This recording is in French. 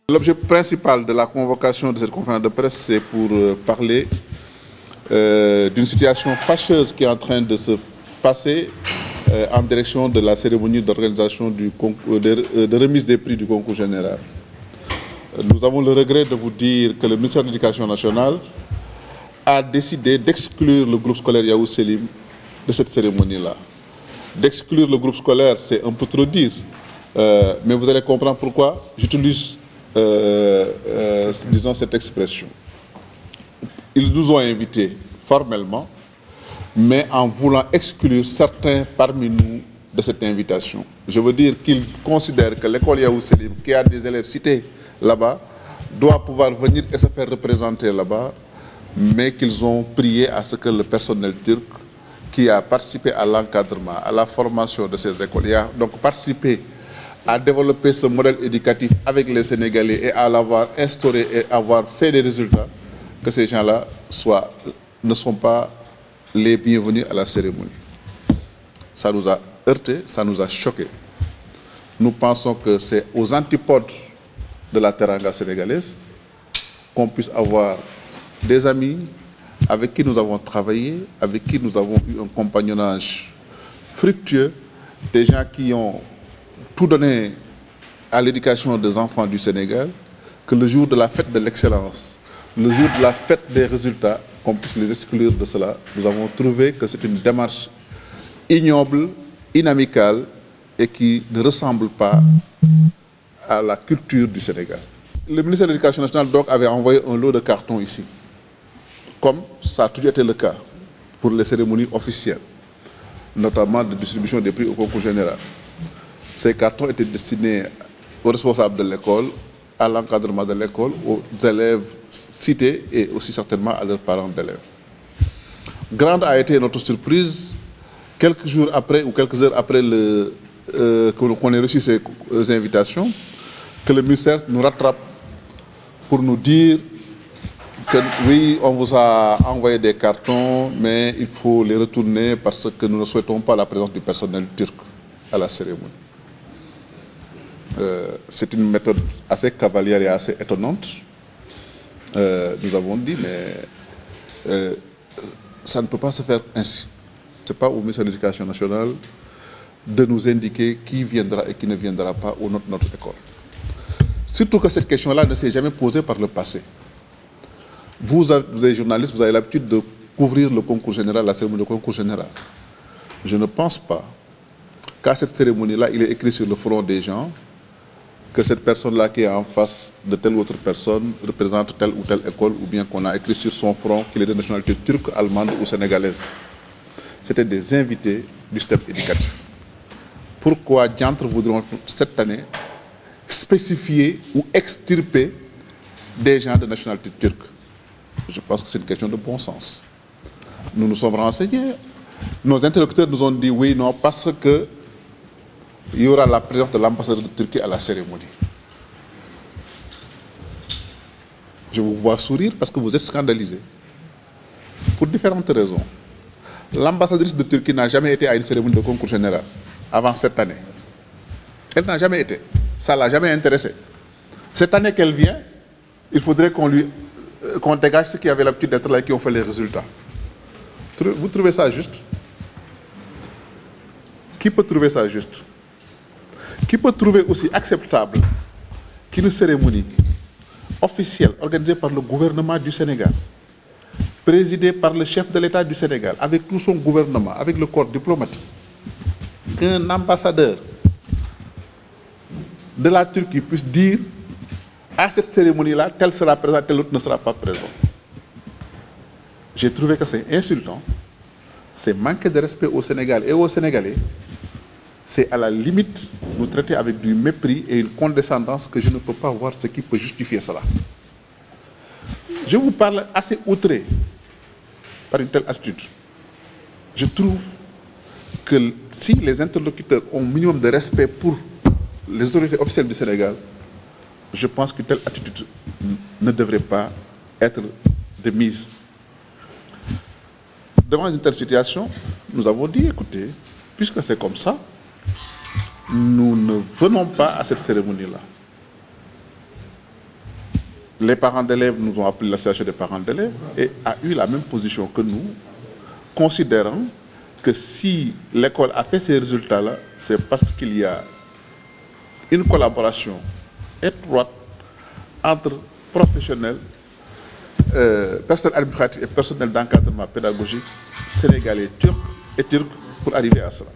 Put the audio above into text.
L'objet principal de la convocation de cette conférence de presse, c'est pour parler d'une situation fâcheuse qui est en train de se passer en direction de la cérémonie d'organisation de remise des prix du concours général. Nous avons le regret de vous dire que le ministère de l'Éducation nationale a décidé d'exclure le groupe scolaire Yahou Selim de cette cérémonie-là. D'exclure le groupe scolaire, c'est un peu trop dire, mais vous allez comprendre pourquoi j'utilise disons cette expression. Ils nous ont invités formellement, mais en voulant exclure certains parmi nous de cette invitation. Je veux dire qu'ils considèrent que l'école Yahou Selim, qui a des élèves cités là-bas, doit pouvoir venir et se faire représenter là-bas, mais qu'ils ont prié à ce que le personnel turc qui a participé à l'encadrement, à la formation de ces écoles, qui a donc participé à développer ce modèle éducatif avec les Sénégalais et à l'avoir instauré et avoir fait des résultats, que ces gens-là ne sont pas les bienvenus à la cérémonie. Ça nous a heurté, ça nous a choqués. Nous pensons que c'est aux antipodes de la teranga sénégalaise qu'on puisse avoir des amis avec qui nous avons travaillé, avec qui nous avons eu un compagnonnage fructueux, des gens qui ont tout donné à l'éducation des enfants du Sénégal, que le jour de la fête de l'excellence, le jour de la fête des résultats, qu'on puisse les exclure de cela. Nous avons trouvé que c'est une démarche ignoble, inamicale et qui ne ressemble pas à la culture du Sénégal. Le ministère de l'Éducation nationale donc avait envoyé un lot de cartons ici, comme ça a toujours été le cas pour les cérémonies officielles, notamment de distribution des prix au concours général. Ces cartons étaient destinés aux responsables de l'école, à l'encadrement de l'école, aux élèves cités et aussi certainement à leurs parents d'élèves. Grande a été notre surprise, quelques jours après ou quelques heures après qu'on ait reçu ces invitations, que le ministère nous rattrape pour nous dire que oui, on vous a envoyé des cartons, mais il faut les retourner parce que nous ne souhaitons pas la présence du personnel turc à la cérémonie. C'est une méthode assez cavalière et assez étonnante. Nous avons dit, mais ça ne peut pas se faire ainsi. Ce n'est pas au ministère de l'Éducation nationale de nous indiquer qui viendra et qui ne viendra pas au notre école. Surtout que cette question-là ne s'est jamais posée par le passé. Vous, les journalistes, vous avez l'habitude de couvrir le concours général, la cérémonie de concours général. Je ne pense pas qu'à cette cérémonie-là, il est écrit sur le front des gens que cette personne-là qui est en face de telle ou autre personne représente telle ou telle école, ou bien qu'on a écrit sur son front qu'il est de nationalité turque, allemande ou sénégalaise. C'était des invités du système éducatif. Pourquoi diantre voudront cette année spécifier ou extirper des gens de nationalité turque? Je pense que c'est une question de bon sens. Nous nous sommes renseignés. Nos interlocuteurs nous ont dit oui, non, parce que il y aura la présence de l'ambassadeur de Turquie à la cérémonie. Je vous vois sourire parce que vous êtes scandalisés. Pour différentes raisons. L'ambassadrice de Turquie n'a jamais été à une cérémonie de concours général avant cette année. Elle n'a jamais été. Ça ne l'a jamais intéressée. Cette année qu'elle vient, il faudrait qu'on dégage ceux qui avaient l'habitude d'être là et qui ont fait les résultats. Vous trouvez ça juste? Qui peut trouver ça juste? Qui peut trouver aussi acceptable qu'une cérémonie officielle organisée par le gouvernement du Sénégal, présidée par le chef de l'État du Sénégal, avec tout son gouvernement, avec le corps diplomatique, qu'un ambassadeur de la Turquie puisse dire à cette cérémonie-là, tel sera présent, tel autre ne sera pas présent. J'ai trouvé que c'est insultant, c'est manquer de respect au Sénégal et aux Sénégalais. C'est à la limite nous traiter avec du mépris et une condescendance que je ne peux pas voir ce qui peut justifier cela. Je vous parle assez outré par une telle attitude. Je trouve que si les interlocuteurs ont un minimum de respect pour les autorités officielles du Sénégal, je pense qu'une telle attitude ne devrait pas être de mise. Devant une telle situation, nous avons dit, écoutez, puisque c'est comme ça, nous ne venons pas à cette cérémonie-là. les parents d'élèves nous ont appelé l'association des parents d'élèves et a eu la même position que nous, considérant que si l'école a fait ces résultats-là, c'est parce qu'il y a une collaboration étroite entre professionnels, personnel administratif et personnel d'encadrement pédagogique sénégalais, turcs et turcs pour arriver à cela.